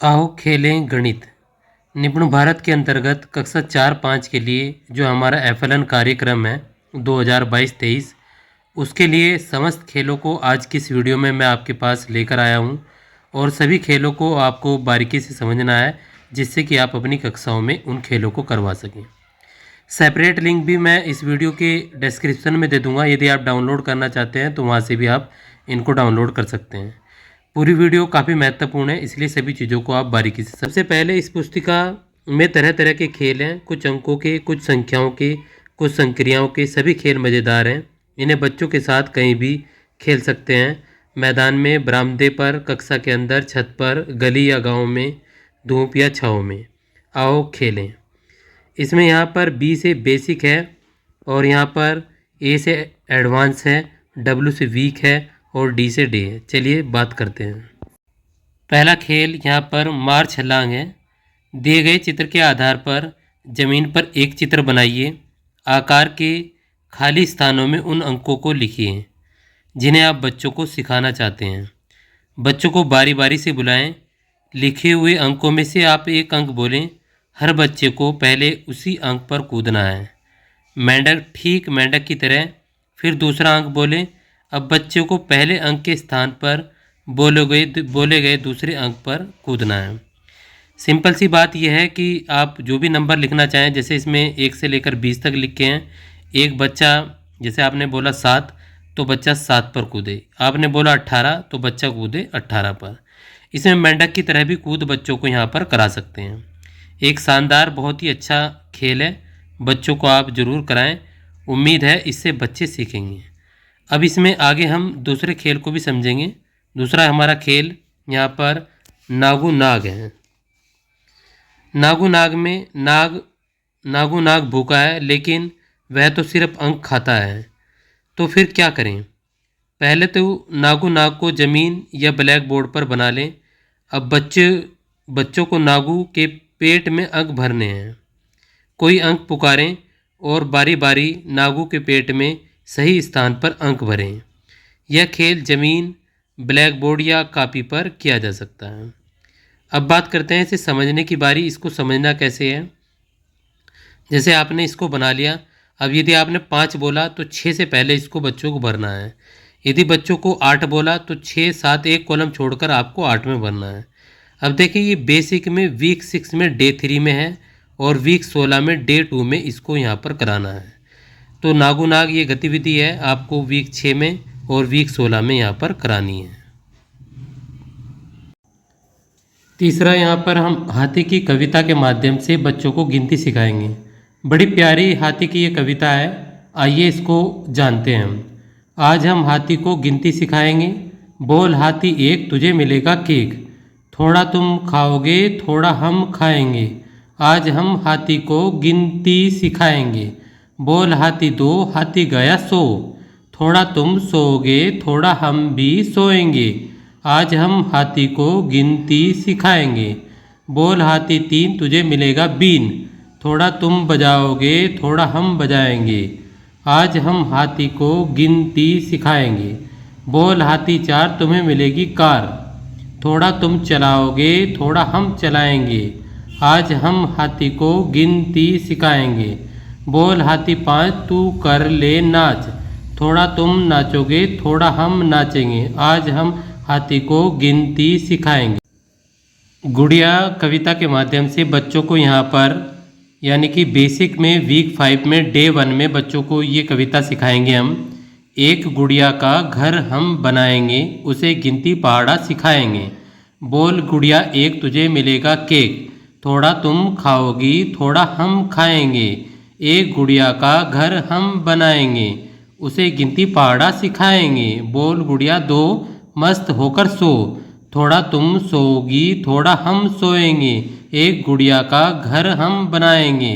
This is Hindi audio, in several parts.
आओ खेलें गणित। निपुण भारत के अंतर्गत कक्षा 4-5 के लिए जो हमारा एफएलएन कार्यक्रम है 2022-23, उसके लिए समस्त खेलों को आज की इस वीडियो में मैं आपके पास लेकर आया हूं और सभी खेलों को आपको बारीकी से समझना है, जिससे कि आप अपनी कक्षाओं में उन खेलों को करवा सकें। सेपरेट लिंक भी मैं इस वीडियो के डिस्क्रिप्शन में दे दूंगा। यदि आप डाउनलोड करना चाहते हैं तो वहां से भी आप इनको डाउनलोड कर सकते हैं। पूरी वीडियो काफ़ी महत्वपूर्ण है, इसलिए सभी चीज़ों को आप बारीकी से सबसे पहले इस पुस्तिका में तरह तरह के खेल हैं, कुछ अंकों के, कुछ संख्याओं के, कुछ संक्रियाओं के। सभी खेल मज़ेदार हैं, इन्हें बच्चों के साथ कहीं भी खेल सकते हैं। मैदान में, बरामदे पर, कक्षा के अंदर, छत पर, गली या गांव में, धूप या छाँव में। आओ खेलें। इसमें यहाँ पर बी से बेसिक है और यहाँ पर ए से एडवांस है, डब्ल्यू से वीक है और डी से डे है। चलिए बात करते हैं। पहला खेल यहाँ पर मार छलांग है। दिए गए चित्र के आधार पर ज़मीन पर एक चित्र बनाइए। आकार के खाली स्थानों में उन अंकों को लिखिए जिन्हें आप बच्चों को सिखाना चाहते हैं। बच्चों को बारी बारी से बुलाएं। लिखे हुए अंकों में से आप एक अंक बोलें। हर बच्चे को पहले उसी अंक पर कूदना है, मेंढक ठीक मेंढक की तरह। फिर दूसरा अंक बोलें। अब बच्चे को पहले अंक के स्थान पर बोले गए दूसरे अंक पर कूदना है। सिंपल सी बात यह है कि आप जो भी नंबर लिखना चाहें, जैसे इसमें 1 से लेकर 20 तक लिखे हैं। एक बच्चा, जैसे आपने बोला 7 तो बच्चा 7 पर कूदे, आपने बोला 18 तो बच्चा कूदे 18 पर। इसमें मेंढक की तरह भी कूद बच्चों को यहाँ पर करा सकते हैं। एक शानदार, बहुत ही अच्छा खेल है, बच्चों को आप ज़रूर कराएं। उम्मीद है इससे बच्चे सीखेंगे। अब इसमें आगे हम दूसरे खेल को भी समझेंगे। दूसरा हमारा खेल यहाँ पर नागू नाग है। नागू नाग में नागू नाग भूखा है, लेकिन वह तो सिर्फ अंक खाता है। तो फिर क्या करें? पहले तो नागू नाग को ज़मीन या ब्लैक बोर्ड पर बना लें। अब बच्चों को नागू के पेट में अंक भरने हैं। कोई अंक पुकारें और बारी बारी नागू के पेट में सही स्थान पर अंक भरें। यह खेल ज़मीन, ब्लैक बोर्ड या कापी पर किया जा सकता है। अब बात करते हैं इसे समझने की बारी। इसको समझना कैसे है? जैसे आपने इसको बना लिया। अब यदि आपने 5 बोला तो 6 से पहले इसको बच्चों को भरना है। यदि बच्चों को 8 बोला तो 6, 7 एक कॉलम छोड़कर आपको 8 में भरना है। अब देखिए, ये बेसिक में वीक 6 में डे 3 में है और वीक 16 में डे 2 में इसको यहाँ पर कराना है। तो नागू नाग ये गतिविधि है आपको वीक 6 में और वीक 16 में यहाँ पर करानी है। तीसरा, यहाँ पर हम हाथी की कविता के माध्यम से बच्चों को गिनती सिखाएंगे। बड़ी प्यारी हाथी की ये कविता है, आइए इसको जानते हैं हम। आज हम हाथी को गिनती सिखाएंगे। बोल हाथी एक, तुझे मिलेगा केक। थोड़ा तुम खाओगे, थोड़ा हम खाएंगे। आज हम हाथी को गिनती सिखाएंगे। बोल हाथी दो, हाथी गया सो। थोड़ा तुम सोओगे, थोड़ा हम भी सोएंगे। आज हम हाथी को गिनती सिखाएंगे। बोल हाथी 3, तुझे मिलेगा बीन। थोड़ा तुम बजाओगे, थोड़ा हम बजाएंगे। आज हम हाथी को गिनती सिखाएंगे। बोल हाथी 4, तुम्हें मिलेगी कार। थोड़ा तुम चलाओगे, थोड़ा हम चलाएंगे। आज हम हाथी को गिनती सिखाएंगे। बोल हाथी 5, तू कर ले नाच। थोड़ा तुम नाचोगे, थोड़ा हम नाचेंगे। आज हम हाथी को गिनती सिखाएंगे। गुड़िया कविता के माध्यम से बच्चों को यहाँ पर, यानी कि बेसिक में वीक 5 में डे 1 में बच्चों को ये कविता सिखाएंगे हम। एक गुड़िया का घर हम बनाएंगे, उसे गिनती पहाड़ा सिखाएंगे। बोल गुड़िया 1, तुझे मिलेगा केक। थोड़ा तुम खाओगी, थोड़ा हम खाएंगे। एक गुड़िया का घर हम बनाएंगे, उसे गिनती पहाड़ा सिखाएंगे। बोल गुड़िया 2, मस्त होकर सो। थोड़ा तुम सोओगी, थोड़ा हम सोएंगे। एक गुड़िया का घर हम बनाएंगे,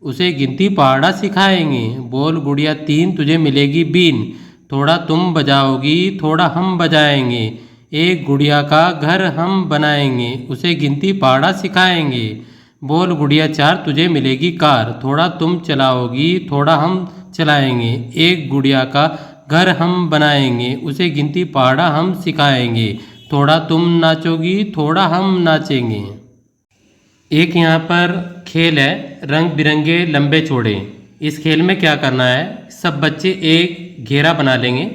उसे गिनती पहाड़ा सिखाएंगे। बोल गुड़िया 3, तुझे मिलेगी बीन। थोड़ा तुम बजाओगी, थोड़ा हम बजाएंगे। एक गुड़िया का घर हम बनाएंगे, उसे गिनती पहाड़ा सिखाएंगे। बोल गुड़िया 4, तुझे मिलेगी कार। थोड़ा तुम चलाओगी, थोड़ा हम चलाएंगे। एक गुड़िया का घर हम बनाएंगे, उसे गिनती पहाड़ा हम सिखाएंगे। थोड़ा तुम नाचोगी थोड़ा हम नाचेंगे। एक यहाँ पर खेल है रंग बिरंगे लंबे चौड़े। इस खेल में क्या करना है, सब बच्चे एक घेरा बना लेंगे,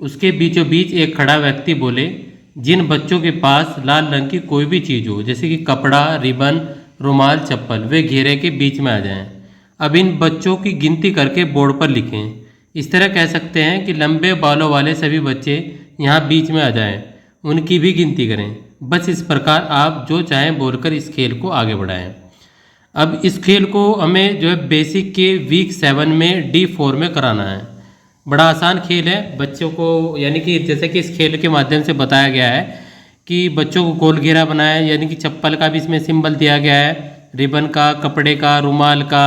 उसके बीचों बीच एक खड़ा व्यक्ति बोले जिन बच्चों के पास लाल रंग की कोई भी चीज़ हो, जैसे कि कपड़ा, रिबन, रुमाल, चप्पल, वे घेरे के बीच में आ जाएं। अब इन बच्चों की गिनती करके बोर्ड पर लिखें। इस तरह कह सकते हैं कि लंबे बालों वाले सभी बच्चे यहाँ बीच में आ जाएं, उनकी भी गिनती करें। बस इस प्रकार आप जो चाहें बोलकर इस खेल को आगे बढ़ाएं। अब इस खेल को हमें जो है बेसिक के वीक 7 में D4 में कराना है। बड़ा आसान खेल है बच्चों को, यानी कि जैसे कि इस खेल के माध्यम से बताया गया है कि बच्चों को गोल घेरा बनाया है, यानी कि चप्पल का भी इसमें सिंबल दिया गया है, रिबन का, कपड़े का, रुमाल का,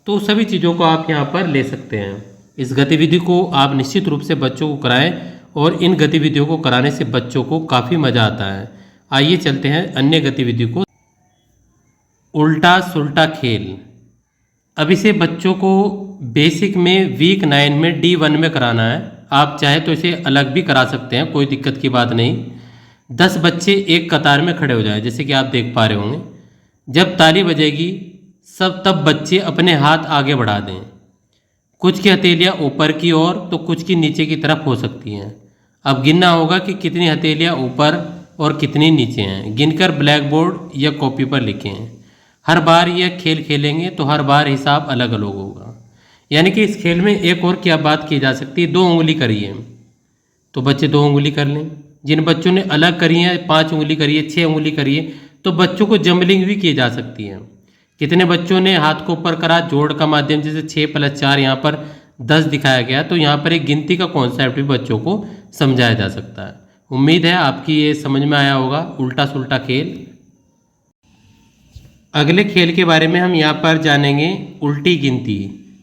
तो सभी चीज़ों को आप यहाँ पर ले सकते हैं। इस गतिविधि को आप निश्चित रूप से बच्चों को कराएं और इन गतिविधियों को कराने से बच्चों को काफ़ी मज़ा आता है। आइए चलते हैं अन्य गतिविधि को। उल्टा सुल्टा खेल। अब इसे बच्चों को बेसिक में वीक 9 में D1 में कराना है। आप चाहे तो इसे अलग भी करा सकते हैं, कोई दिक्कत की बात नहीं। 10 बच्चे एक कतार में खड़े हो जाएं, जैसे कि आप देख पा रहे होंगे। जब ताली बजेगी तब बच्चे अपने हाथ आगे बढ़ा दें। कुछ की हथेलियाँ ऊपर की ओर तो कुछ की नीचे की तरफ हो सकती हैं। अब गिनना होगा कि कितनी हथेलियाँ ऊपर और कितनी नीचे हैं। गिनकर ब्लैक बोर्ड या कॉपी पर लिखें। हर बार यह खेल खेलेंगे तो हर बार हिसाब अलग अलग होगा। यानी कि इस खेल में एक और क्या बात की जा सकती है, 2 उंगली करिए तो बच्चे 2 उंगली कर लें। जिन बच्चों ने अलग करी है, 5 उंगली करिए, 6 उंगली करिए, तो बच्चों को जंबलिंग भी की जा सकती है। कितने बच्चों ने हाथ को ऊपर करा जोड़ का माध्यम, जैसे 6 + 4 यहाँ पर 10 दिखाया गया, तो यहाँ पर एक गिनती का कॉन्सेप्ट भी बच्चों को समझाया जा सकता है। उम्मीद है आपकी ये समझ में आया होगा उल्टा सुल्टा खेल। अगले खेल के बारे में हम यहाँ पर जानेंगे उल्टी गिनती।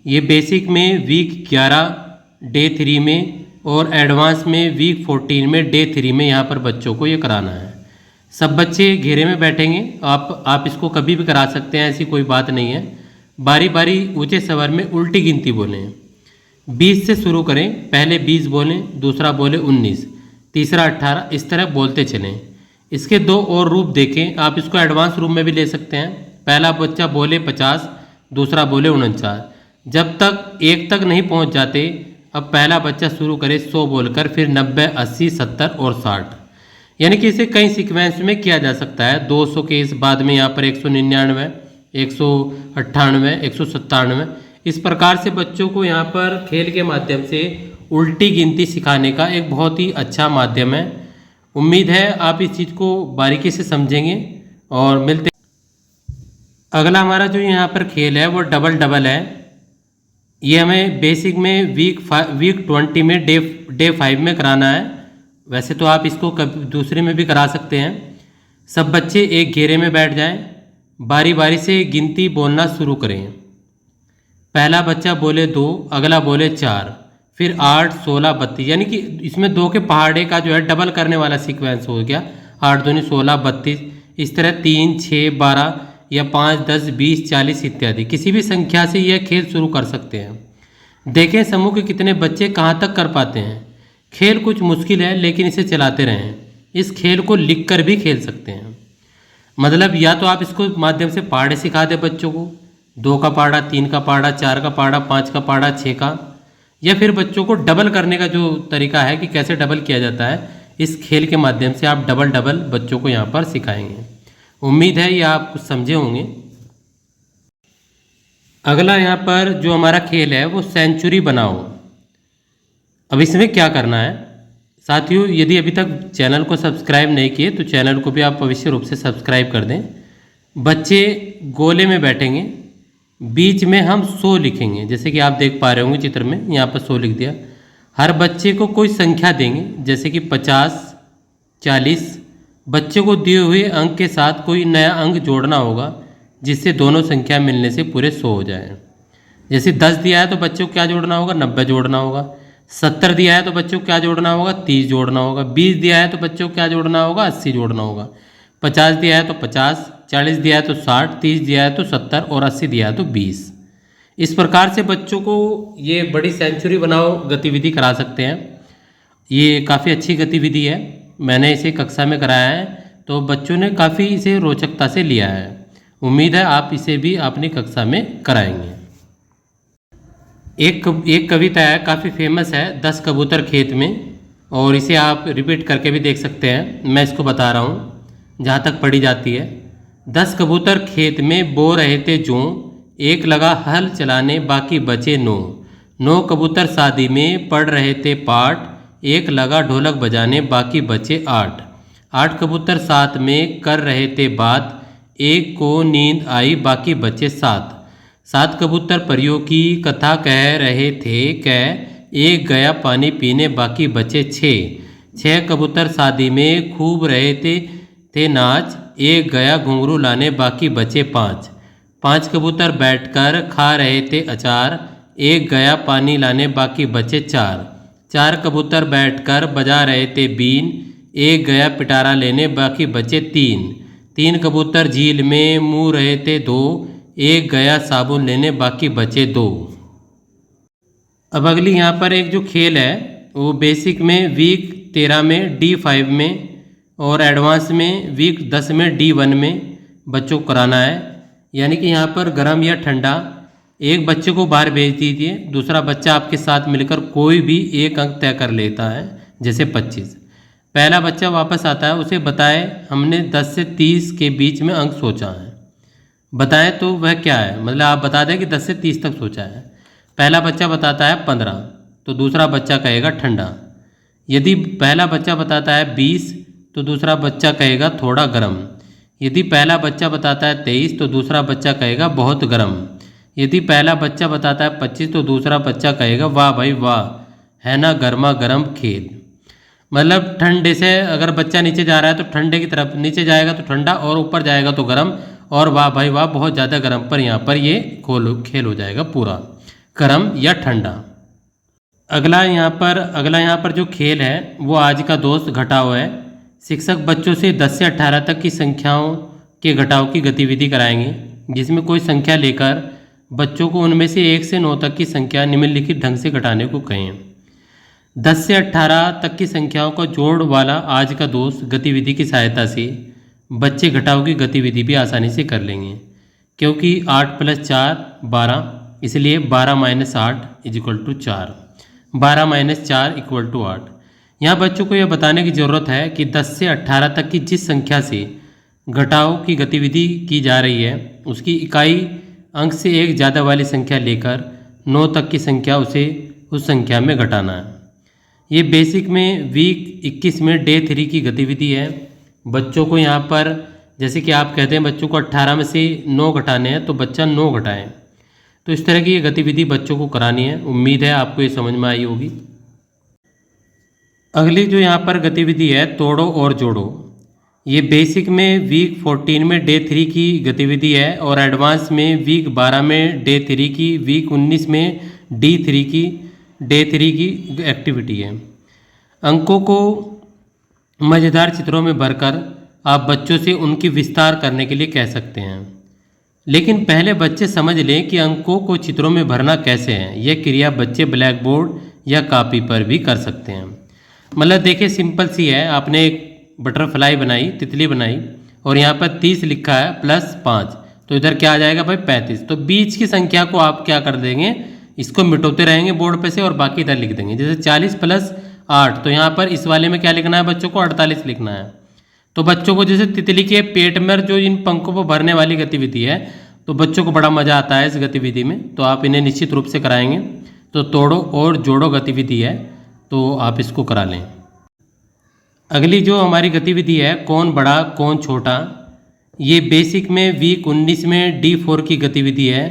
ये बेसिक में वीक 11 D3 में और एडवांस में वीक 14 में D3 में यहाँ पर बच्चों को ये कराना है। सब बच्चे घेरे में बैठेंगे। आप इसको कभी भी करा सकते हैं, ऐसी कोई बात नहीं है। बारी बारी ऊंचे स्वर में उल्टी गिनती बोलें। 20 से शुरू करें, पहले 20 बोलें, दूसरा बोले 19, तीसरा 18, इस तरह बोलते चलें। इसके 2 और रूप देखें, आप इसको एडवांस रूप में भी ले सकते हैं। पहला बच्चा बोले 50, दूसरा बोले 49। जब तक 1 तक नहीं पहुंच जाते, अब पहला बच्चा शुरू करे 100 बोलकर, फिर 90, 80, 70 और 60। यानी कि इसे कई सीक्वेंस में किया जा सकता है। 200 के इस बाद में यहाँ पर 199, 198, 197, इस प्रकार से बच्चों को यहाँ पर खेल के माध्यम से उल्टी गिनती सिखाने का एक बहुत ही अच्छा माध्यम है। उम्मीद है आप इस चीज़ को बारीकी से समझेंगे और मिलते। अगला हमारा जो यहाँ पर खेल है वो डबल डबल है। ये हमें बेसिक में वीक 20 में डे 5 में कराना है। वैसे तो आप इसको कभी दूसरे में भी करा सकते हैं। सब बच्चे एक घेरे में बैठ जाएं, बारी बारी से गिनती बोलना शुरू करें। पहला बच्चा बोले 2, अगला बोले 4, फिर 8, 16, 32, यानी कि इसमें 2 के पहाड़े का जो है डबल करने वाला सीक्वेंस हो गया। 8 दूनी 16, 32, इस तरह 3, 6, 12 या 5, 10, 20, 40 इत्यादि किसी भी संख्या से यह खेल शुरू कर सकते हैं। देखें समूह के कितने बच्चे कहाँ तक कर पाते हैं। खेल कुछ मुश्किल है लेकिन इसे चलाते रहें। इस खेल को लिखकर भी खेल सकते हैं। मतलब या तो आप इसको माध्यम से पहाड़े सिखा दें बच्चों को, 2 का पहाड़ा, 3 का पहाड़ा, 4 का पहाड़ा, 5 का पहाड़ा, 6 का, या फिर बच्चों को डबल करने का जो तरीका है कि कैसे डबल किया जाता है, इस खेल के माध्यम से आप डबल डबल बच्चों को यहाँ पर सिखाएंगे। उम्मीद है ये आप कुछ समझे होंगे। अगला यहाँ पर जो हमारा खेल है वो सेंचुरी बनाओ। अब इसमें क्या करना है साथियों, यदि अभी तक चैनल को सब्सक्राइब नहीं किए तो चैनल को भी आप अवश्य रूप से सब्सक्राइब कर दें। बच्चे गोले में बैठेंगे, बीच में हम 100 लिखेंगे, जैसे कि आप देख पा रहे होंगे चित्र में, यहाँ पर 100 लिख दिया। हर बच्चे को कोई संख्या देंगे, जैसे कि 50, 40। बच्चे को दिए हुए अंक के साथ कोई नया अंक जोड़ना होगा जिससे दोनों संख्या मिलने से पूरे 100 हो जाए। जैसे 10 दिया है तो बच्चों को क्या जोड़ना होगा, 90 जोड़ना होगा। 70 दिया है तो बच्चों को क्या जोड़ना होगा, 30 जोड़ना होगा। 20 दिया है तो बच्चों को क्या जोड़ना होगा, 80 जोड़ना होगा। 50 दिया है तो 50, 40 दिया है तो 60, 30 दिया है तो 70 और 80 दिया है तो 20। इस प्रकार से बच्चों को ये बड़ी सेंचुरी बनाओ गतिविधि करा सकते हैं। ये काफ़ी अच्छी गतिविधि है। मैंने इसे कक्षा में कराया है, तो बच्चों ने काफ़ी इसे रोचकता से लिया है। उम्मीद है आप इसे भी अपनी कक्षा में कराएंगे। एक कविता है, काफ़ी फेमस है, 10 कबूतर खेत में, और इसे आप रिपीट करके भी देख सकते हैं। मैं इसको बता रहा हूँ जहाँ तक पढ़ी जाती है। 10 कबूतर खेत में बो रहे थे जों, एक लगा हल चलाने बाकी बचे 9। 9 कबूतर शादी में पढ़ रहे थे पाठ, एक लगा ढोलक बजाने बाकी बचे 8। 8 कबूतर साथ में कर रहे थे बात, एक को नींद आई बाकी बचे 7। 7 कबूतर परियों की कथा कह रहे थे एक गया पानी पीने बाकी बचे 6। 6 कबूतर शादी में खूब रहे थे नाच, एक गया घुंघरू लाने बाकी बचे 5। 5 कबूतर बैठकर खा रहे थे अचार, एक गया पानी लाने बाकी बचे 4। 4 कबूतर बैठकर बजा रहे थे बीन, एक गया पिटारा लेने बाकी बचे 3। 3 कबूतर झील में मुँह रहे थे 2, एक गया साबुन लेने बाकी बचे 2। अब अगली यहाँ पर एक जो खेल है वो बेसिक में वीक 13 में D5 में और एडवांस में वीक 10 में D1 में बच्चों को कराना है। यानी कि यहाँ पर गर्म या ठंडा, एक बच्चे को बाहर भेज दीजिए, दूसरा बच्चा आपके साथ मिलकर कोई भी एक अंक तय कर लेता है, जैसे 25। पहला बच्चा वापस आता है, उसे बताए हमने 10 से 30 के बीच में अंक सोचा है। बताएं तो वह क्या है, मतलब आप बता दें कि 10 से 30 तक सोचा है। पहला बच्चा बताता है 15, तो दूसरा बच्चा कहेगा ठंडा। यदि पहला बच्चा बताता है 20, तो दूसरा बच्चा कहेगा थोड़ा गर्म। यदि पहला बच्चा बताता है 23, तो दूसरा बच्चा कहेगा बहुत गर्म। यदि पहला बच्चा बताता है 25, तो दूसरा बच्चा कहेगा वाह भाई वाह, है ना गर्मा गर्म खेल। मतलब ठंडे से अगर बच्चा नीचे जा रहा है तो ठंडे की तरफ, नीचे जाएगा तो ठंडा और ऊपर जाएगा तो गर्म, और वाह भाई वाह बहुत ज़्यादा गर्म, पर यहाँ पर ये खेल हो जाएगा पूरा गर्म या ठंडा। अगला यहाँ पर जो खेल है वो आज का दोस्त घटाव है। शिक्षक बच्चों से 10 से 18 तक की संख्याओं के घटाव की गतिविधि कराएंगे, जिसमें कोई संख्या लेकर बच्चों को उनमें से 1 से 9 तक की संख्या निम्नलिखित ढंग से घटाने को कहें। 10 से 18 तक की संख्याओं का जोड़ वाला आज का दोस्त गतिविधि की सहायता से बच्चे घटाव की गतिविधि भी आसानी से कर लेंगे, क्योंकि 8 + 4 12, इसलिए 12 - 8 = 4। 12 - 4 = 8। यहाँ बच्चों को यह बताने की ज़रूरत है कि 10 से 18 तक की जिस संख्या से घटाव की गतिविधि की जा रही है, उसकी इकाई अंक से एक ज़्यादा वाली संख्या लेकर 9 तक की संख्या उस संख्या में घटाना है। ये बेसिक में वीक 21 में डे 3 की गतिविधि है। बच्चों को यहाँ पर, जैसे कि आप कहते हैं बच्चों को 18 में से 9 घटाने हैं, तो बच्चा 9 घटाएं। तो इस तरह की ये गतिविधि बच्चों को करानी है। उम्मीद है आपको ये समझ में आई होगी। अगली जो यहाँ पर गतिविधि है तोड़ो और जोड़ो, ये बेसिक में वीक 14 में डे 3 की गतिविधि है, और एडवांस में वीक 12 में डे 3 की, वीक 19 में डे 3 की एक्टिविटी है। अंकों को मज़ेदार चित्रों में भरकर आप बच्चों से उनकी विस्तार करने के लिए कह सकते हैं, लेकिन पहले बच्चे समझ लें कि अंकों को चित्रों में भरना कैसे है। यह क्रिया बच्चे ब्लैक बोर्ड या कॉपी पर भी कर सकते हैं। मतलब देखिए सिंपल सी है, आपने एक बटरफ्लाई बनाई, तितली बनाई, और यहाँ पर 30 लिखा है +5, तो इधर क्या आ जाएगा भाई 35। तो बीच की संख्या को आप क्या कर देंगे, इसको मिटोते रहेंगे बोर्ड पे से और बाकी इधर लिख देंगे। जैसे 40 + 8, तो यहाँ पर इस वाले में क्या लिखना है बच्चों को, 48 लिखना है। तो बच्चों को जैसे तितली के पेट में जो इन पंखों को भरने वाली गतिविधि है, तो बच्चों को बड़ा मज़ा आता है इस गतिविधि में, तो आप इन्हें निश्चित रूप से कराएंगे। तो तोड़ो और जोड़ो गतिविधि है, तो आप इसको करा लें। अगली जो हमारी गतिविधि है कौन बड़ा कौन छोटा, ये बेसिक में वीक 19 में D4 की गतिविधि है,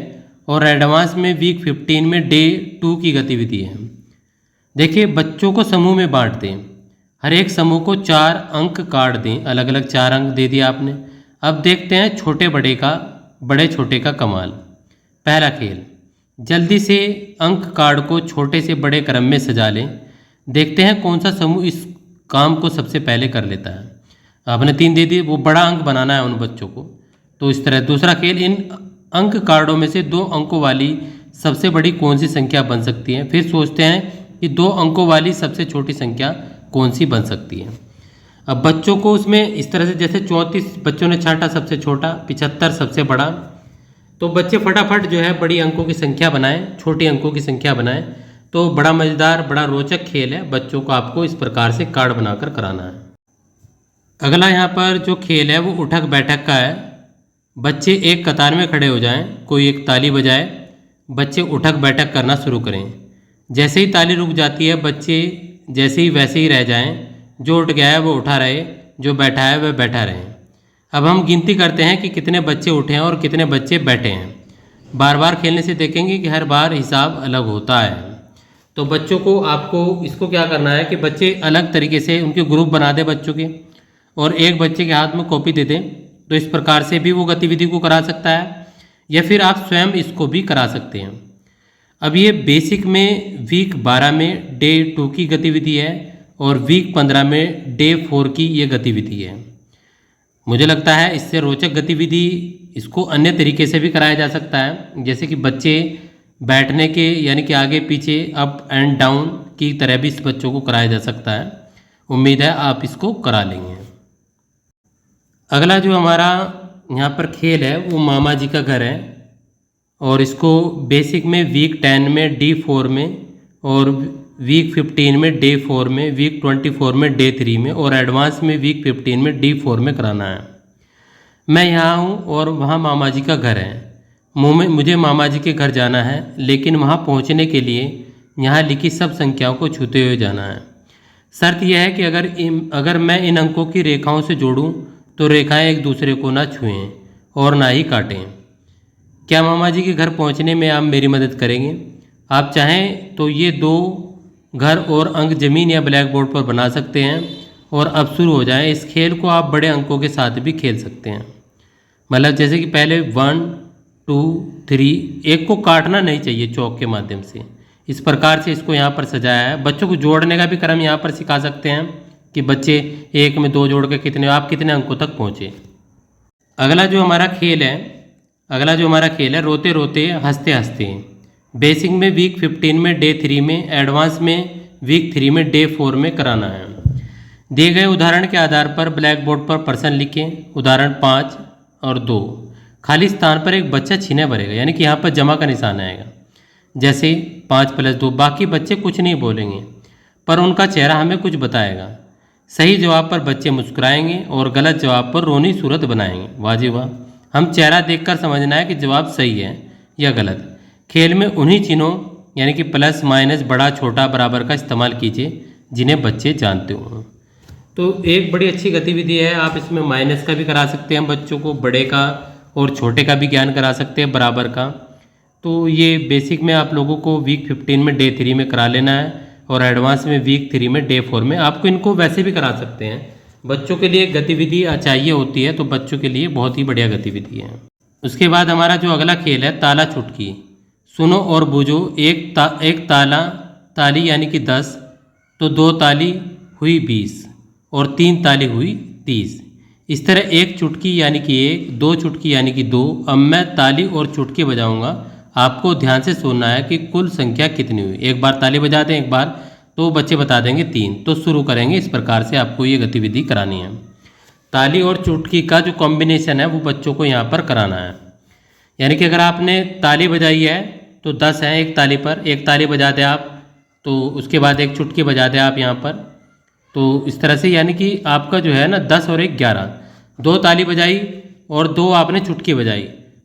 और एडवांस में वीक 15 में डे 2 की गतिविधि है। देखिए बच्चों को समूह में बांट दें, हर एक समूह को 4 अंक काट दें, अलग अलग 4 अंक दे दिए आपने। अब देखते हैं छोटे बड़े छोटे का कमाल। पहला खेल, जल्दी से अंक कार्ड को छोटे से बड़े क्रम में सजा लें। देखते हैं कौन सा समूह इस काम को सबसे पहले कर लेता है। आपने 3 दे दिए, वो बड़ा अंक बनाना है उन बच्चों को। तो इस तरह दूसरा खेल, इन अंक कार्डों में से 2 अंकों वाली सबसे बड़ी कौन सी संख्या बन सकती है। फिर सोचते हैं कि 2 अंकों वाली सबसे छोटी संख्या कौन सी बन सकती है। अब बच्चों को उसमें इस तरह से, जैसे 34 बच्चों ने छांटा सबसे छोटा, 75 सबसे बड़ा, तो बच्चे फटाफट जो है बड़ी अंकों की संख्या बनाएं, छोटी अंकों की संख्या बनाएं। तो बड़ा मज़ेदार, बड़ा रोचक खेल है, बच्चों को आपको इस प्रकार से कार्ड बनाकर कराना है। अगला यहाँ पर जो खेल है वो उठक बैठक का है। बच्चे एक कतार में खड़े हो जाएं, कोई एक ताली बजाए, बच्चे उठक बैठक करना शुरू करें। जैसे ही ताली रुक जाती है, बच्चे जैसे ही वैसे ही रह जाएं। जो उठ गया है वो उठा रहे, जो बैठा है वह बैठा रहे। अब हम गिनती करते हैं कि कितने बच्चे उठे हैं और कितने बच्चे बैठे हैं। बार बार खेलने से देखेंगे कि हर बार हिसाब अलग होता है। तो बच्चों को आपको इसको क्या करना है कि बच्चे अलग तरीके से उनके ग्रुप बना दें बच्चों के, और एक बच्चे के हाथ में कॉपी दे दें। तो इस प्रकार से भी वो गतिविधि को करा सकता है, या फिर आप स्वयं इसको भी करा सकते हैं। अब ये बेसिक में वीक 12 में डे 2 की गतिविधि है, और वीक 15 में डे 4 की ये गतिविधि है। मुझे लगता है इससे रोचक गतिविधि इसको अन्य तरीके से भी कराया जा सकता है, जैसे कि बच्चे बैठने के, यानी कि आगे पीछे, अप एंड डाउन की तरह भी इस बच्चों को कराया जा सकता है। उम्मीद है आप इसको करा लेंगे। अगला जो हमारा यहाँ पर खेल है वो मामा जी का घर है, और इसको बेसिक में वीक 10 में D4 में, और वीक 15 में डे 4 में, वीक 24 में डे 3 में, और एडवांस में वीक 15 में D4 में कराना है। मैं यहाँ हूँ और वहाँ मामा जी का घर है। मुझे मामा जी के घर जाना है, लेकिन वहाँ पहुँचने के लिए यहाँ लिखी सब संख्याओं को छूते हुए जाना है। शर्त यह है कि अगर मैं इन अंकों की रेखाओं से जोड़ूं तो रेखाएं एक दूसरे को ना छुएं और ना ही काटें। क्या मामा जी के घर पहुंचने में आप मेरी मदद करेंगे? आप चाहें तो ये 2 घर और अंक ज़मीन या ब्लैक बोर्ड पर बना सकते हैं, और अब शुरू हो जाएं। इस खेल को आप बड़े अंकों के साथ भी खेल सकते हैं। मतलब जैसे कि पहले 1 2 3, एक को काटना नहीं चाहिए चौक के माध्यम से। इस प्रकार से इसको यहाँ पर सजाया है। बच्चों को जोड़ने का भी क्रम यहाँ पर सिखा सकते हैं कि बच्चे 1 में 2 जोड़ के कितने अंकों तक पहुँचे। अगला जो हमारा खेल है रोते रोते हंसते हंसते। बेसिक में वीक 15 में डे 3 में, एडवांस में वीक 3 में डे 4 में कराना है। दिए गए उदाहरण के आधार पर ब्लैक बोर्ड पर प्रश्न लिखें। उदाहरण 5 और 2। खाली स्थान पर एक बच्चा छीने भरेगा, यानी कि यहाँ पर जमा का निशान आएगा। जैसे 5 + 2। बाकी बच्चे कुछ नहीं बोलेंगे, पर उनका चेहरा हमें कुछ बताएगा। सही जवाब पर बच्चे मुस्कुराएंगे और गलत जवाब पर रोनी सूरत बनाएंगे। वाह जी वाह! हम चेहरा देखकर समझना है कि जवाब सही है या गलत। खेल में उन्हीं चिन्हों, यानी कि प्लस माइनस, बड़ा छोटा बराबर का इस्तेमाल कीजिए जिन्हें बच्चे जानते हों। तो एक बड़ी अच्छी गतिविधि है। आप इसमें माइनस का भी करा सकते हैं बच्चों को, बड़े का और छोटे का भी ज्ञान करा सकते हैं, बराबर का। तो ये बेसिक में आप लोगों को वीक 15 में डे 3 में करा लेना है, और एडवांस में वीक 3 में डे 4 में। आपको इनको वैसे भी करा सकते हैं। बच्चों के लिए गतिविधि चाहिए होती है, तो बच्चों के लिए बहुत ही बढ़िया गतिविधि है। उसके बाद हमारा जो अगला खेल है ताला चुटकी। सुनो और बूझो। एक ताली यानी कि 10, तो 2 ताली हुई 20, और 3 ताली हुई 30। इस तरह एक चुटकी यानी कि 1, 2 चुटकी यानी कि 2। अब मैं ताली और चुटकी बजाऊंगा, आपको ध्यान से सुनना है कि कुल संख्या कितनी हुई। एक बार ताली बजा दें, एक बार, तो बच्चे बता देंगे 3। तो शुरू करेंगे। इस प्रकार से आपको ये गतिविधि करानी है। ताली और चुटकी का जो कॉम्बिनेशन है वो बच्चों को यहाँ पर कराना है। यानी कि अगर आपने ताली बजाई है तो 10 है एक ताली पर, एक ताली बजा दें आप, तो उसके बाद एक चुटकी बजा दें आप यहाँ पर। तो इस तरह से, यानी कि आपका जो है ना 10 और 1 11, 2 ताली बजाई और 2 आपने चुटकी बजाई,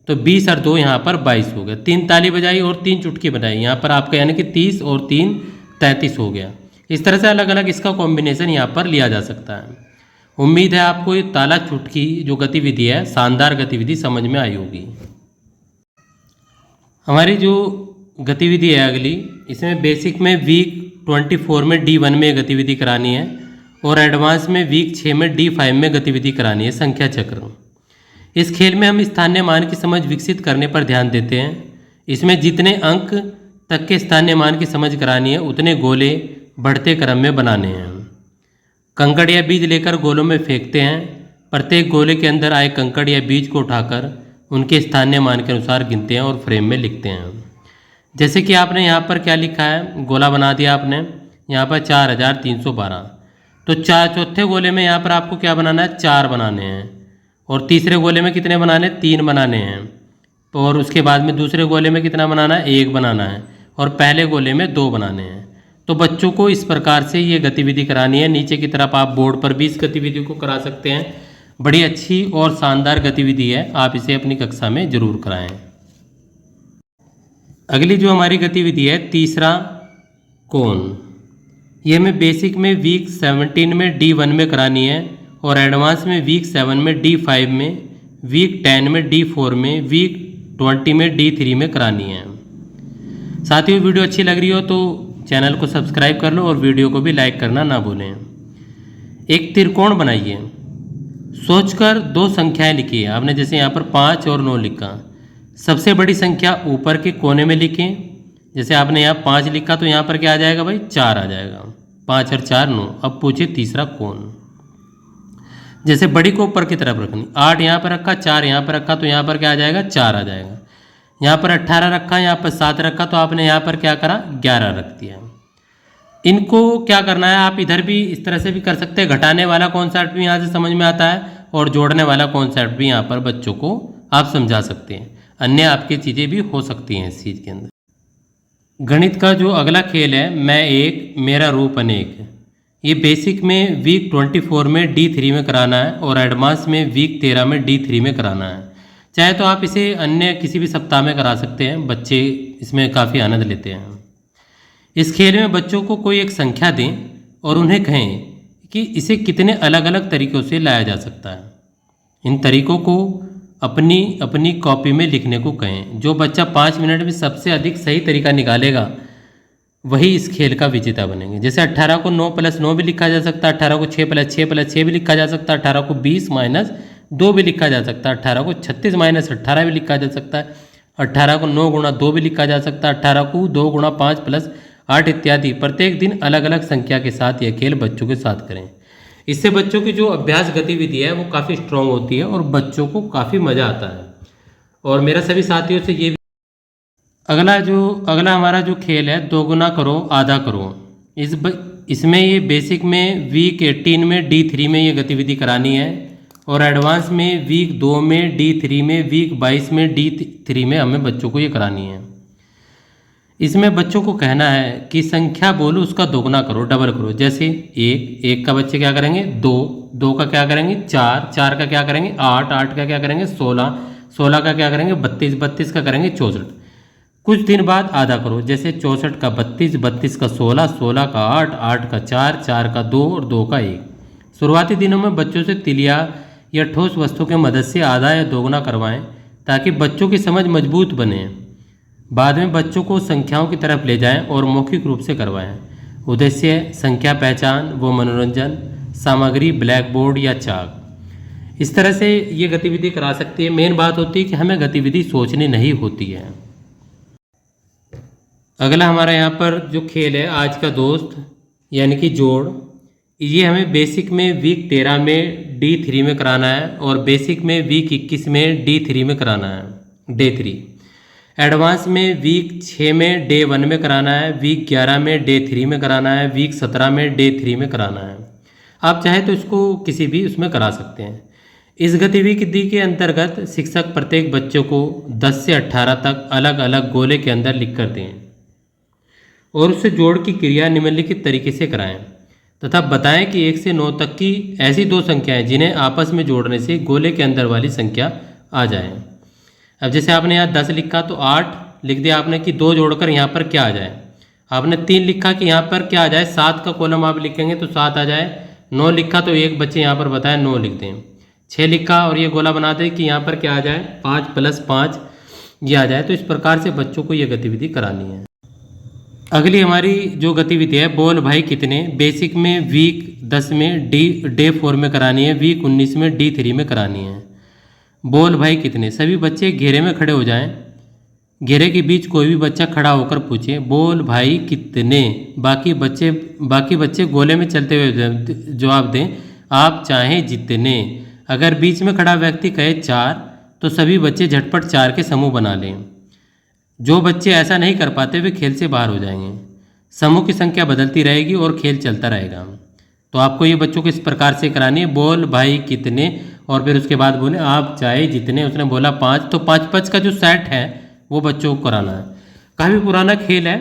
तो 20 और 2 यहाँ पर 22 हो गया। 3 ताली बजाई और 3 चुटकी बजाई, यहाँ पर आपका यानी कि 30 और 3 33 हो गया। इस तरह से अलग अलग इसका कॉम्बिनेशन यहाँ पर लिया जा सकता है। उम्मीद है आपको ये ताला चुटकी जो गतिविधि है, शानदार गतिविधि समझ में आई होगी। हमारी जो गतिविधि है अगली, इसमें बेसिक में वीक 24 में D1 में गतिविधि करानी है, और एडवांस में वीक 6 में D5 में गतिविधि करानी है, संख्या चक्र। इस खेल में हम स्थानीय मान की समझ विकसित करने पर ध्यान देते हैं। इसमें जितने अंक तक के स्थानीय मान की समझ करानी है, उतने गोले बढ़ते क्रम में बनाने हैं। कंकड़ या बीज लेकर गोलों में फेंकते हैं। प्रत्येक गोले के अंदर आए कंकड़ या बीज को उठाकर उनके स्थानीय मान के अनुसार गिनते हैं और फ्रेम में लिखते हैं। जैसे कि आपने यहाँ पर क्या लिखा है, गोला बना दिया आपने यहाँ पर 4312। तो चौथे गोले में यहाँ पर आपको क्या बनाना है, 4 बनाने हैं। और तीसरे गोले में कितने बनाने हैं, 3 बनाने हैं। और उसके बाद में दूसरे गोले में कितना बनाना है, 1 बनाना है। और पहले गोले में 2 बनाने हैं। तो बच्चों को इस प्रकार से ये गतिविधि करानी है। नीचे की तरफ आप बोर्ड पर भी इस गतिविधि को करा सकते हैं। बड़ी अच्छी और शानदार गतिविधि है, आप इसे अपनी कक्षा में जरूर कराएं। अगली जो हमारी गतिविधि है, तीसरा कोण, ये हमें बेसिक में वीक 17 में D1 में करानी है और एडवांस में वीक 7 में D5 में, वीक 10 में D4 में, वीक 20 में D3 में करानी है। साथियों, वीडियो अच्छी लग रही हो तो चैनल को सब्सक्राइब कर लो और वीडियो को भी लाइक करना ना भूलें। एक त्रिकोण बनाइए। सोचकर 2 संख्याएं लिखिए। आपने जैसे यहाँ पर 5 और 9 लिखा। सबसे बड़ी संख्या ऊपर के कोने में लिखें। जैसे आपने यहाँ 5 लिखा तो यहाँ पर क्या आ जाएगा भाई, 4 आ जाएगा। 5 और 4 9। अब पूछिए तीसरा कोण। जैसे बड़ी को ऊपर की तरफ रखनी। 8 यहाँ पर रखा, 4 यहाँ पर रखा तो यहाँ पर क्या आ जाएगा, 4 आ जाएगा। यहाँ पर 18 रखा, यहाँ पर 7 रखा तो आपने यहाँ पर क्या करा, 11 रख दिया। इनको क्या करना है, आप इधर भी इस तरह से भी कर सकते हैं। घटाने वाला कॉन्सेप्ट भी यहाँ से समझ में आता है और जोड़ने वाला कॉन्सेप्ट भी यहाँ पर बच्चों को आप समझा सकते हैं। अन्य आपकी चीज़ें भी हो सकती हैं इस चीज़ के अंदर। गणित का जो अगला खेल है, मैं एक मेरा रूप अनेक, ये बेसिक में वीक 24 में D3 में कराना है और एडवांस में वीक 13 में D3 में कराना है। चाहे तो आप इसे अन्य किसी भी सप्ताह में करा सकते हैं, बच्चे इसमें काफ़ी आनंद लेते हैं। इस खेल में बच्चों को कोई एक संख्या दें और उन्हें कहें कि इसे कितने अलग अलग तरीक़ों से लाया जा सकता है। इन तरीक़ों को अपनी अपनी कॉपी में लिखने को कहें। जो बच्चा 5 मिनट में सबसे अधिक सही तरीका निकालेगा वही इस खेल का विजेता बनेंगे। जैसे 18 को 9 + 9 भी लिखा जा सकता है, 18 को 6 + 6 + 6 भी लिखा जा सकता है, 18 को 20 - 2 भी लिखा जा सकता है, 18 को 36 - 18 भी लिखा जा सकता है, 18 को 9 × 2 भी लिखा जा सकता है, 18 को 2 × 5 + 8 इत्यादि। प्रत्येक दिन अलग अलग संख्या के साथ यह खेल बच्चों के साथ करें। इससे बच्चों की जो अभ्यास गतिविधि है वो काफ़ी स्ट्रांग होती है और बच्चों को काफ़ी मज़ा आता है। और मेरा सभी साथियों से ये अगला हमारा जो खेल है, 2 गुना करो आधा करो। इसमें ये बेसिक में वीक 18 में D3 में ये गतिविधि करानी है और एडवांस में वीक 2 में D3 में, वीक 22 में D3 में हमें बच्चों को ये करानी है। इसमें बच्चों को कहना है कि संख्या बोलो उसका दोगुना करो, डबल करो। जैसे 1 का बच्चे क्या करेंगे, 2 का क्या करेंगे, 4 का क्या करेंगे, 8 का क्या करेंगे, 16 का क्या करेंगे, 32 का करेंगे 64। कुछ दिन बाद आधा करो। जैसे 64 का 32 का 16 का 8 का 4 का 2 और 2 का 1। शुरुआती दिनों में बच्चों से तिलिया या ठोस वस्तु की मदद से आधा या दोगुना करवाएं ताकि बच्चों की समझ मजबूत बने। बाद में बच्चों को संख्याओं की तरफ ले जाएं और मौखिक रूप से करवाएं। उद्देश्य संख्या पहचान व मनोरंजन। सामग्री ब्लैक बोर्ड या चाक। इस तरह से ये गतिविधि करा सकती है। मेन बात होती है कि हमें गतिविधि सोचनी नहीं होती है। अगला हमारा यहाँ पर जो खेल है, आज का दोस्त यानी कि जोड़, ये हमें बेसिक में वीक 13 में D3 में कराना है और बेसिक में वीक 21 में D3 में कराना है, D3। एडवांस में वीक 6 में D1 में कराना है, वीक 11 में D3 में कराना है, वीक 17 में D3 में कराना है। आप चाहे तो इसको किसी भी उसमें करा सकते हैं। इस गतिविधि के अंतर्गत शिक्षक प्रत्येक बच्चों को 10 से 18 तक अलग अलग गोले के अंदर लिख कर दें और उससे जोड़ की क्रिया निम्नलिखित तरीके से कराएं तथा बताएं कि 1 से 9 तक की ऐसी 2 संख्याएं जिन्हें आपस में जोड़ने से गोले के अंदर वाली संख्या आ जाए। अब जैसे आपने यहाँ 10 लिखा तो 8 लिख दिया आपने कि 2 जोड़कर यहाँ पर क्या आ जाए। आपने 3 लिखा कि यहाँ पर क्या आ जाए, 7 का कॉलम आप लिखेंगे तो 7 आ जाए। 9 लिखा तो एक बच्चे यहाँ पर बताए 9 लिख दें। 6 लिखा और ये गोला बना दें कि यहाँ पर क्या आ जाए, 5 + 5 ये आ जाए। तो इस प्रकार से बच्चों को ये गतिविधि करानी है। अगली हमारी जो गतिविधि है, बोल भाई कितने, बेसिक में वीक 10 में D4 में करानी है, वीक 19 में D3 में करानी है। बोल भाई कितने, सभी बच्चे घेरे में खड़े हो जाएं। घेरे के बीच कोई भी बच्चा खड़ा होकर पूछे बोल भाई कितने। बाकी बच्चे गोले में चलते हुए जवाब दें, आप चाहें जितने। अगर बीच में खड़ा व्यक्ति कहे 4 तो सभी बच्चे झटपट 4 के समूह बना लें। जो बच्चे ऐसा नहीं कर पाते वे खेल से बाहर हो जाएंगे। समूह की संख्या बदलती रहेगी और खेल चलता रहेगा। तो आपको ये बच्चों को इस प्रकार से करानी है, बोल भाई कितने, और फिर उसके बाद बोले आप चाहे जितने। उसने बोला 5, तो 5 का जो सेट है वो बच्चों को कराना है। काफ़ी पुराना खेल है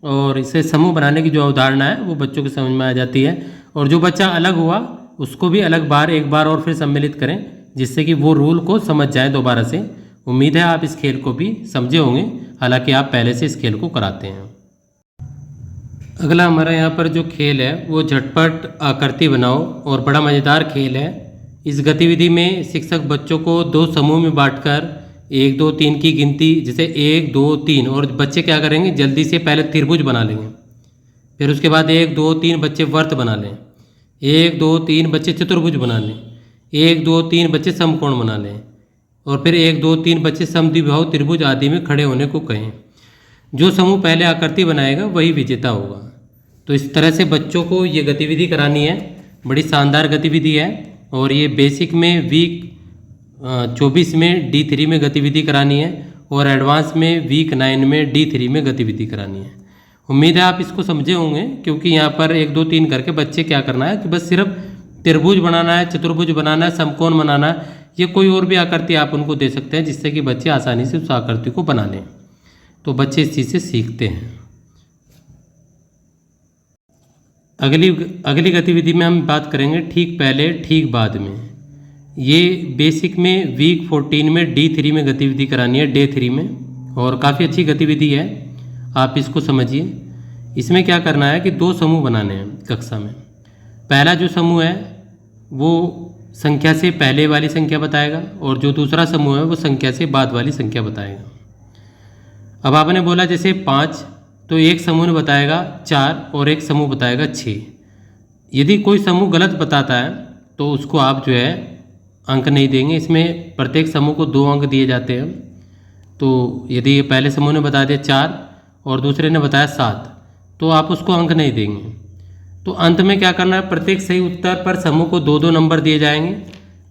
और इसे समूह बनाने की जो अवधारणा है वो बच्चों की समझ में आ जाती है। और जो बच्चा अलग हुआ उसको भी अलग एक बार और फिर सम्मिलित करें, जिससे कि वो रूल को समझ जाए दोबारा से। उम्मीद है आप इस खेल को भी समझे होंगे, हालांकि आप पहले से इस खेल को कराते हैं। अगला हमारा यहाँ पर जो खेल है वो झटपट आकृति बनाओ, और बड़ा मज़ेदार खेल है। इस गतिविधि में शिक्षक बच्चों को 2 समूह में बांटकर 1 2 3 की गिनती, जैसे 1 2 3, और बच्चे क्या करेंगे जल्दी से पहले त्रिभुज बना लेंगे, फिर उसके बाद 1 2 3 बच्चे वर्त बना लें, 1 2 3 बच्चे चतुर्भुज बना लें, 1 2 3 बच्चे समकोण बना लें, और फिर 1 2 3 बच्चे समद्विबाहु त्रिभुज आदि में खड़े होने को कहें। जो समूह पहले आकृति बनाएगा वही विजेता होगा। तो इस तरह से बच्चों को ये गतिविधि करानी है। बड़ी शानदार गतिविधि है, और ये बेसिक में वीक 24 में D3 में गतिविधि करानी है, और एडवांस में वीक 9 में D3 में गतिविधि करानी है। उम्मीद है आप इसको समझे होंगे, क्योंकि यहाँ पर 1 2 3 करके बच्चे क्या करना है कि बस सिर्फ त्रिभुज बनाना है, चतुर्भुज बनाना है, समकोण बनाना है। ये कोई और भी आकृति आप उनको दे सकते हैं, जिससे कि बच्चे आसानी से उस आकृति को बना लें। तो बच्चे इस चीज़ से सीखते हैं। अगली गतिविधि में हम बात करेंगे ठीक पहले ठीक बाद में। ये बेसिक में वीक 14 में D3 में गतिविधि करानी है, डे 3 में, और काफ़ी अच्छी गतिविधि है, आप इसको समझिए। इसमें क्या करना है कि 2 समूह बनाने हैं कक्षा में। पहला जो समूह है वो संख्या से पहले वाली संख्या बताएगा, और जो दूसरा समूह है वो संख्या से बाद वाली संख्या बताएगा। अब आपने बोला जैसे 5, तो एक समूह ने बताएगा 4 और एक समूह बताएगा 6। यदि कोई समूह गलत बताता है तो उसको आप जो है अंक नहीं देंगे। इसमें प्रत्येक समूह को 2 अंक दिए जाते हैं। तो यदि ये पहले समूह ने बता दिया 4 और दूसरे ने बताया 7, तो आप उसको अंक नहीं देंगे। तो अंत में क्या करना है, प्रत्येक सही उत्तर पर समूह को 2 2 नंबर दिए जाएंगे।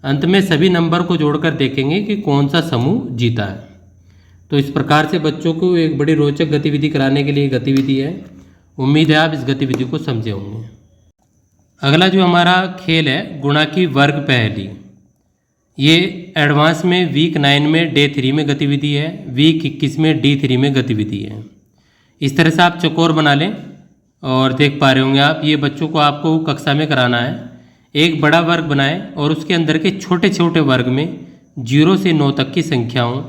अंत में सभी नंबर को जोड़कर देखेंगे कि कौन सा समूह जीता है। तो इस प्रकार से बच्चों को एक बड़ी रोचक गतिविधि कराने के लिए गतिविधि है। उम्मीद है आप इस गतिविधि को समझे होंगे। अगला जो हमारा खेल है गुणा की वर्ग पहेली, ये एडवांस में वीक 9 में डे 3 में गतिविधि है, वीक 21 में D3 में गतिविधि है। इस तरह से आप चौकोर बना लें, और देख पा रहे होंगे आप, ये बच्चों को आपको कक्षा में कराना है। एक बड़ा वर्ग बनाएं और उसके अंदर के छोटे छोटे वर्ग में 0 से 9 तक की संख्याओं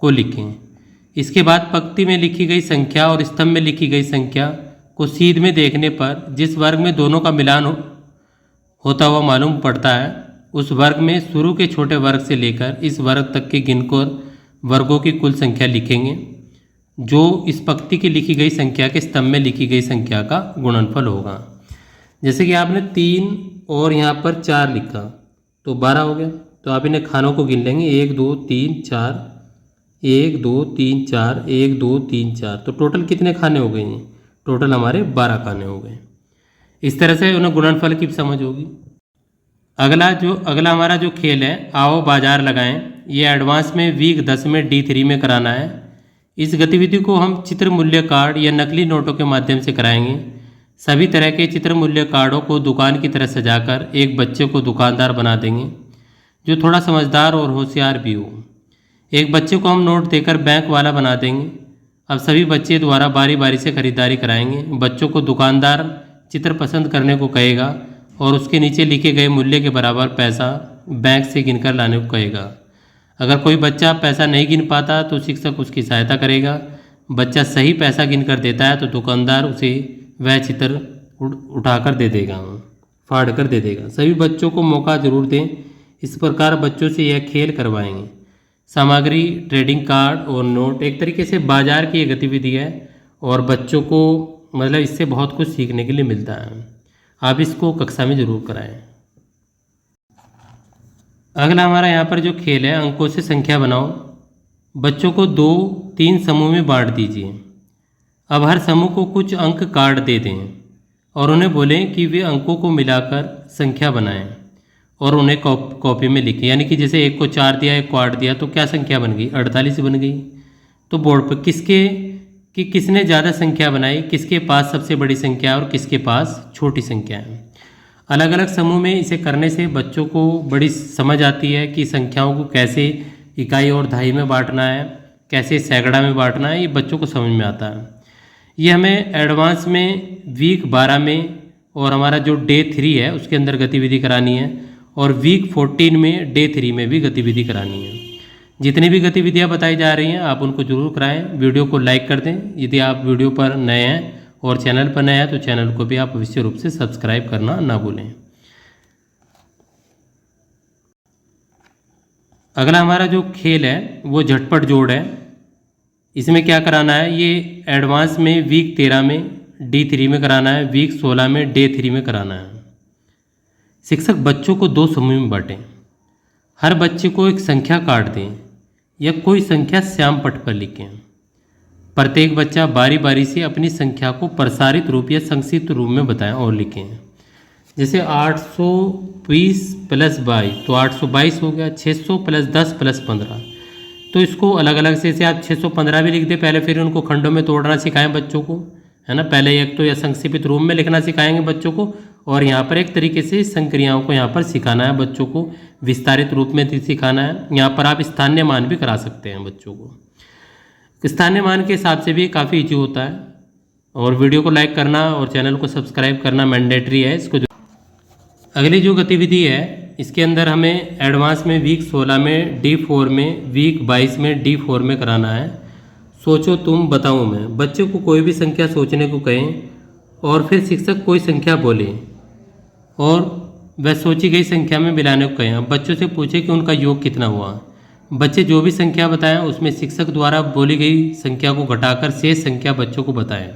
को लिखें। इसके बाद पंक्ति में लिखी गई संख्या और स्तंभ में लिखी गई संख्या को सीध में देखने पर जिस वर्ग में दोनों का मिलान होता हुआ मालूम पड़ता है, उस वर्ग में शुरू के छोटे वर्ग से लेकर इस वर्ग तक के गिनकर वर्गों की कुल संख्या लिखेंगे, जो इस पंक्ति की लिखी गई संख्या के स्तंभ में लिखी गई संख्या का गुणनफल होगा। जैसे कि आपने 3 और यहाँ पर 4 लिखा तो 12 हो गया। तो आप इन्हें खानों को गिन लेंगे, 1 2 3 4, 1 2 3 4, 1 2 3 4। तो टोटल कितने खाने हो गए? टोटल हमारे 12 खाने हो गए। इस तरह से उन्हें गुणनफल की समझ होगी। अगला हमारा जो खेल है आओ बाजार लगाएं, ये एडवांस में वीक 10 में D3 में कराना है। इस गतिविधि को हम चित्र मूल्य कार्ड या नकली नोटों के माध्यम से कराएंगे। सभी तरह के चित्र मूल्य कार्डों को दुकान की तरह सजाकर एक बच्चे को दुकानदार बना देंगे, जो थोड़ा समझदार और होशियार भी हो। एक बच्चे को हम नोट देकर बैंक वाला बना देंगे। अब सभी बच्चे द्वारा बारी बारी से खरीदारी कराएंगे। बच्चों को दुकानदार चित्र पसंद करने को कहेगा और उसके नीचे लिखे गए मूल्य के बराबर पैसा बैंक से गिनकर लाने को कहेगा। अगर कोई बच्चा पैसा नहीं गिन पाता तो शिक्षक उसकी सहायता करेगा। बच्चा सही पैसा गिनकर देता है तो दुकानदार उसे वह चित्र उठाकर दे देगा, फाड़ कर दे देगा। सभी बच्चों को मौका जरूर दें। इस प्रकार बच्चों से यह खेल करवाएंगे। सामग्री, ट्रेडिंग कार्ड और नोट एक तरीके से बाजार की ये गतिविधि है, और बच्चों को मतलब इससे बहुत कुछ सीखने के लिए मिलता है। आप इसको कक्षा में ज़रूर कराएं। अगला हमारा यहाँ पर जो खेल है अंकों से संख्या बनाओ। बच्चों को 2-3 समूह में बांट दीजिए। अब हर समूह को कुछ अंक कार्ड दे दें और उन्हें बोलें कि वे अंकों को मिलाकर संख्या बनाएं और उन्हें कॉपी में लिखें। यानी कि जैसे 1 को 4 दिया, 1 को 8 दिया, तो क्या संख्या बन गई? 48 बन गई। तो बोर्ड पर किसने ज़्यादा संख्या बनाई, किसके पास सबसे बड़ी संख्या और किसके पास छोटी संख्या है। अलग अलग समूह में इसे करने से बच्चों को बड़ी समझ आती है कि संख्याओं को कैसे इकाई और दहाई में बांटना है, कैसे सैकड़ा में बांटना है, ये बच्चों को समझ में आता है। ये हमें एडवांस में वीक 12 में और हमारा जो डे 3 है उसके अंदर गतिविधि करानी है, और वीक 14 में डे 3 में भी गतिविधि करानी है। जितनी भी गतिविधियाँ बताई जा रही हैं आप उनको जरूर कराएं। वीडियो को लाइक कर दें यदि आप वीडियो पर नए हैं, और चैनल पर नया है तो चैनल को भी आप अवश्य रूप से सब्सक्राइब करना ना भूलें। अगला हमारा जो खेल है वो झटपट जोड़ है। इसमें क्या कराना है, ये एडवांस में वीक 13 में D3 में कराना है, वीक 16 में डे 3 में कराना है। शिक्षक बच्चों को 2 समूह में बांटें। हर बच्चे को एक संख्या काट दें या कोई संख्या श्याम पट पर लिखें। प्रत्येक बच्चा बारी बारी से अपनी संख्या को प्रसारित रूप या संक्षिप्त रूप में बताएं और लिखें। जैसे 820 प्लस 22 तो 822 हो गया। 600 प्लस 10 प्लस 15, तो इसको अलग अलग से आप 615 भी लिख दें पहले, फिर उनको खंडों में तोड़ना सिखाएं बच्चों को, है ना। पहले एक तो या संक्षिप्त रूप में लिखना सिखाएंगे बच्चों को, और यहाँ पर एक तरीके से संक्रियाओं को यहाँ पर सिखाना है बच्चों को, विस्तारित रूप में सिखाना है। यहाँ पर आप स्थानीय मान भी करा सकते हैं बच्चों को। स्थानीय मान के हिसाब से भी काफ़ी ईजी होता है। और वीडियो को लाइक करना और चैनल को सब्सक्राइब करना मैंडेटरी है इसको। अगली जो गतिविधि है इसके अंदर हमें एडवांस में वीक 16 में D4 में, वीक 22 में D4 में कराना है। सोचो तुम बताऊं मैं। बच्चे को कोई भी संख्या सोचने को कहें और फिर शिक्षक कोई संख्या बोले और वह सोची गई संख्या में मिलाने को कहें। अब बच्चों से पूछे कि उनका योग कितना हुआ। बच्चे जो भी संख्या बताएं उसमें शिक्षक द्वारा बोली गई संख्या को घटाकर शेष संख्या बच्चों को बताएं,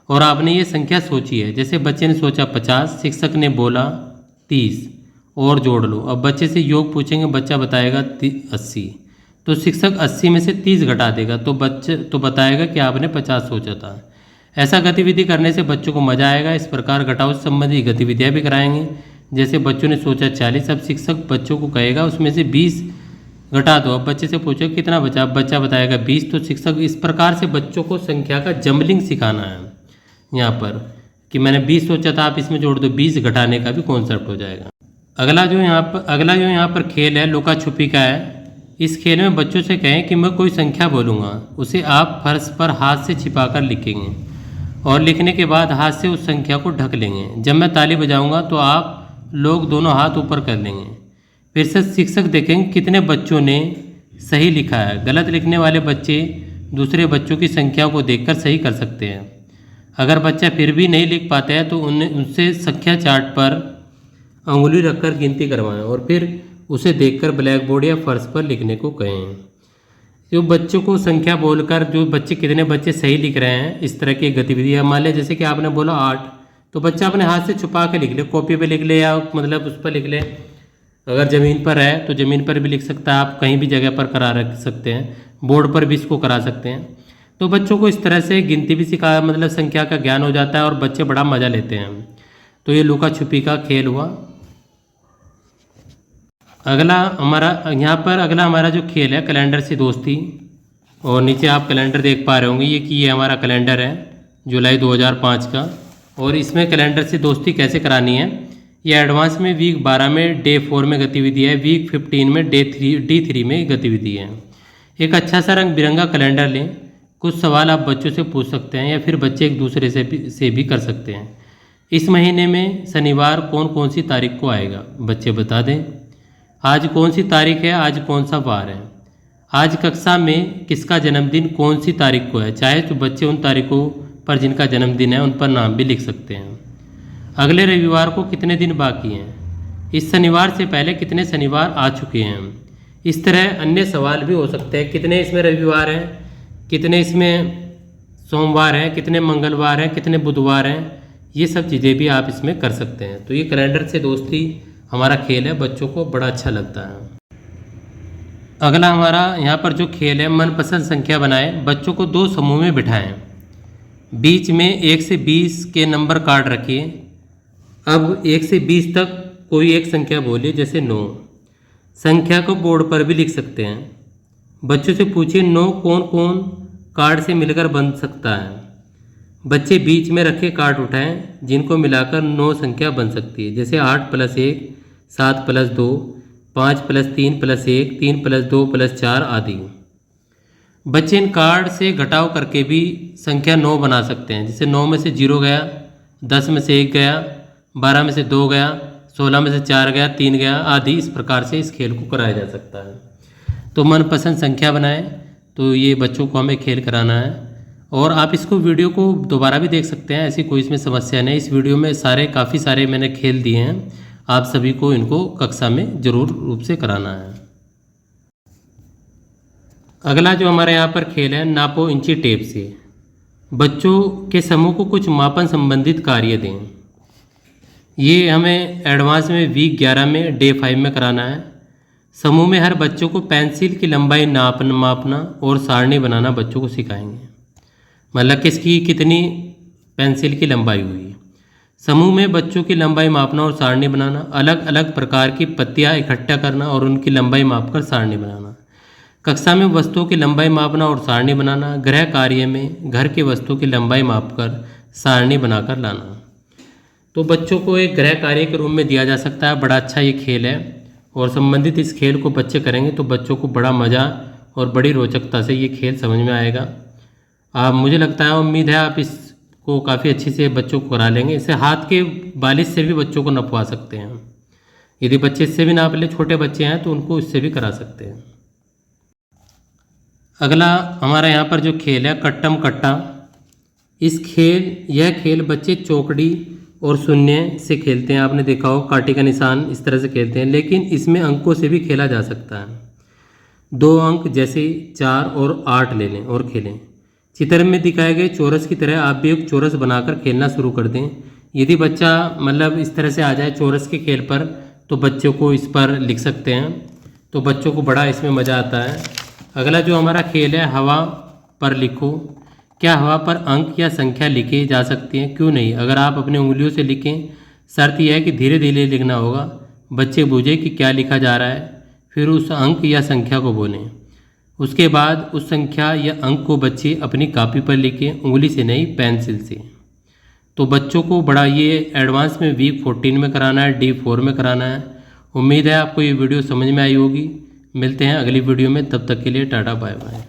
और आपने ये संख्या सोची है। जैसे बच्चे ने सोचा 50, शिक्षक ने बोला 30 और जोड़ लो। अब बच्चे से योग पूछेंगे, बच्चा बताएगा 80, तो शिक्षक 80 में से 30 घटा देगा तो बच्चे तो बताएगा कि आपने 50 सोचा था। ऐसा गतिविधि करने से बच्चों को मजा आएगा। इस प्रकार घटाव संबंधी गतिविधियाँ भी कराएंगे। जैसे बच्चों ने सोचा 40, अब शिक्षक बच्चों को कहेगा उसमें से 20 घटा दो। अब बच्चे से पूछो कितना बचा, अब बच्चा बताएगा 20, तो शिक्षक इस प्रकार से बच्चों को संख्या का जम्बलिंग सिखाना है यहाँ पर, कि मैंने 20 सोचा था आप इसमें जोड़ दो, 20 घटाने का भी कॉन्सेप्ट हो जाएगा। अगला जो यहाँ पर खेल है लुका छुपी का है। इस खेल में बच्चों से कहें कि मैं कोई संख्या बोलूँगा, उसे आप फर्श पर हाथ से छिपाकर लिखेंगे और लिखने के बाद हाथ से उस संख्या को ढक लेंगे। जब मैं ताली बजाऊंगा तो आप लोग दोनों हाथ ऊपर कर लेंगे। फिर से शिक्षक देखेंगे कितने बच्चों ने सही लिखा है। गलत लिखने वाले बच्चे दूसरे बच्चों की संख्या को देखकर सही कर सकते हैं। अगर बच्चा फिर भी नहीं लिख पाता है तो उनसे संख्या चार्ट पर अंगुली रखकर गिनती करवाएं और फिर उसे देखकर ब्लैक बोर्ड या फर्श पर लिखने को कहें। जो बच्चों को संख्या बोलकर जो बच्चे कितने बच्चे सही लिख रहे हैं, इस तरह की गतिविधियाँ। मान लिया जैसे कि आपने बोला 8, तो बच्चा अपने हाथ से छुपा के लिख ले, कॉपी पे लिख ले या मतलब उस पर लिख ले। अगर ज़मीन पर है तो ज़मीन पर भी लिख सकता है, आप कहीं भी जगह पर करा रख सकते हैं, बोर्ड पर भी इसको करा सकते हैं। तो बच्चों को इस तरह से गिनती भी सिखा, मतलब संख्या का ज्ञान हो जाता है और बच्चे बड़ा मज़ा लेते हैं। तो ये लुका छुपी का खेल हुआ। अगला हमारा जो खेल है कैलेंडर से दोस्ती, और नीचे आप कैलेंडर देख पा रहे होंगे ये हमारा कैलेंडर है जुलाई 2005 का। और इसमें कैलेंडर से दोस्ती कैसे करानी है, ये एडवांस में वीक 12 में डे 4 में गतिविधि है, वीक 15 में D3 में गतिविधि है। एक अच्छा सा रंग बिरंगा कैलेंडर लें। कुछ सवाल आप बच्चों से पूछ सकते हैं या फिर बच्चे एक दूसरे से भी कर सकते हैं। इस महीने में शनिवार कौन कौन सी तारीख को आएगा, बच्चे बता दें। आज कौन सी तारीख है, आज कौन सा वार है। आज कक्षा में किसका जन्मदिन कौन सी तारीख को है। चाहे तो बच्चे उन तारीखों पर जिनका जन्मदिन है उन पर नाम भी लिख सकते हैं। अगले रविवार को कितने दिन बाकी हैं। इस शनिवार से पहले कितने शनिवार आ चुके हैं। इस तरह अन्य सवाल भी हो सकते हैं, कितने इसमें रविवार हैं, कितने इसमें सोमवार हैं, कितने मंगलवार हैं, कितने बुधवार हैं। ये सब चीज़ें भी आप इसमें कर सकते हैं। तो ये कैलेंडर से दोस्ती हमारा खेल है, बच्चों को बड़ा अच्छा लगता है। अगला हमारा यहाँ पर जो खेल है मनपसंद संख्या बनाएं। बच्चों को 2 समूह में बिठाएं, बीच में 1 से 20 के नंबर कार्ड रखिए। अब 1 से 20 तक कोई एक संख्या बोलिए, जैसे 9। संख्या को बोर्ड पर भी लिख सकते हैं। बच्चों से पूछिए 9 कौन कौन कार्ड से मिलकर बन सकता है। बच्चे बीच में रखे कार्ड उठाएं जिनको मिलाकर 9 संख्या बन सकती है, जैसे 8 + 1, 7 + 2, 5 + 3 + 1, 3 + 2 + 4 आदि। बच्चे इन कार्ड से घटाव करके भी संख्या 9 बना सकते हैं, जैसे 9 में से 0 गया, 10 में से 1 गया, 12 में से 2 गया, 16 में से 4 गया, 3 गया आदि। इस प्रकार से इस खेल को कराया जा सकता है। तो मनपसंद संख्या बनाएं। तो ये बच्चों को हमें खेल कराना है, और आप इसको वीडियो को दोबारा भी देख सकते हैं, ऐसी कोई इसमें समस्या नहीं। इस वीडियो में काफ़ी सारे मैंने खेल दिए हैं, आप सभी को इनको कक्षा में जरूर रूप से कराना है। अगला जो हमारे यहाँ पर खेल है, नापो इंची टेप से। बच्चों के समूह को कुछ मापन संबंधित कार्य दें। ये हमें एडवांस में वीक 11 में डे 5 में कराना है। समूह में हर बच्चों को पेंसिल की लंबाई मापना और सारणी बनाना बच्चों को सिखाएंगे, मतलब किसकी कितनी पेंसिल की लंबाई हुई। समूह में बच्चों की लंबाई मापना और सारणी बनाना, अलग अलग प्रकार की पत्तियां इकट्ठा करना और उनकी लंबाई मापकर सारणी बनाना। कक्षा में वस्तुओं की लंबाई मापना और सारणी बनाना। गृह कार्य में घर की वस्तुओं की लंबाई मापकर सारणी बनाकर लाना। तो बच्चों को एक गृह कार्य के रूप में दिया जा सकता है। बड़ा अच्छा ये खेल है, और संबंधित इस खेल को बच्चे करेंगे तो बच्चों को बड़ा मज़ा और बड़ी रोचकता से ये खेल समझ में आएगा। मुझे लगता है, उम्मीद है आप इसको काफ़ी अच्छे से बच्चों को करा लेंगे। इसे हाथ के बालिश से भी बच्चों को नपवा सकते हैं। यदि बच्चे इससे भी नाप ले, छोटे बच्चे हैं तो उनको इससे भी करा सकते हैं। अगला हमारा यहाँ पर जो खेल है, कट्टम कट्टा। यह खेल बच्चे चौकड़ी और शून्य से खेलते हैं। आपने देखा हो, कांटे का निशान इस तरह से खेलते हैं, लेकिन इसमें अंकों से भी खेला जा सकता है। 2 अंक जैसे 4 और 8 ले लें और खेलें। चित्र में दिखाए गए चौरस की तरह आप भी एक चौरस बनाकर खेलना शुरू कर दें। यदि बच्चा मतलब इस तरह से आ जाए चौरस के खेल पर, तो बच्चों को इस पर लिख सकते हैं, तो बच्चों को बड़ा इसमें मज़ा आता है। अगला जो हमारा खेल है, हवा पर लिखो। क्या हवा पर अंक या संख्या लिखी जा सकती है? क्यों नहीं, अगर आप अपनी उंगलियों से लिखें। शर्त यह है कि धीरे धीरे लिखना होगा। बच्चे बूझे कि क्या लिखा जा रहा है, फिर उस अंक या संख्या को बोलें। उसके बाद उस संख्या या अंक को बच्चे अपनी कॉपी पर लिखें, उंगली से नहीं, पेंसिल से। तो बच्चों को बड़ा ये एडवांस में वीक 14 में कराना है, डे 4 में कराना है। उम्मीद है आपको ये वीडियो समझ में आई होगी। मिलते हैं अगली वीडियो में, तब तक के लिए टाटा बाय बाय।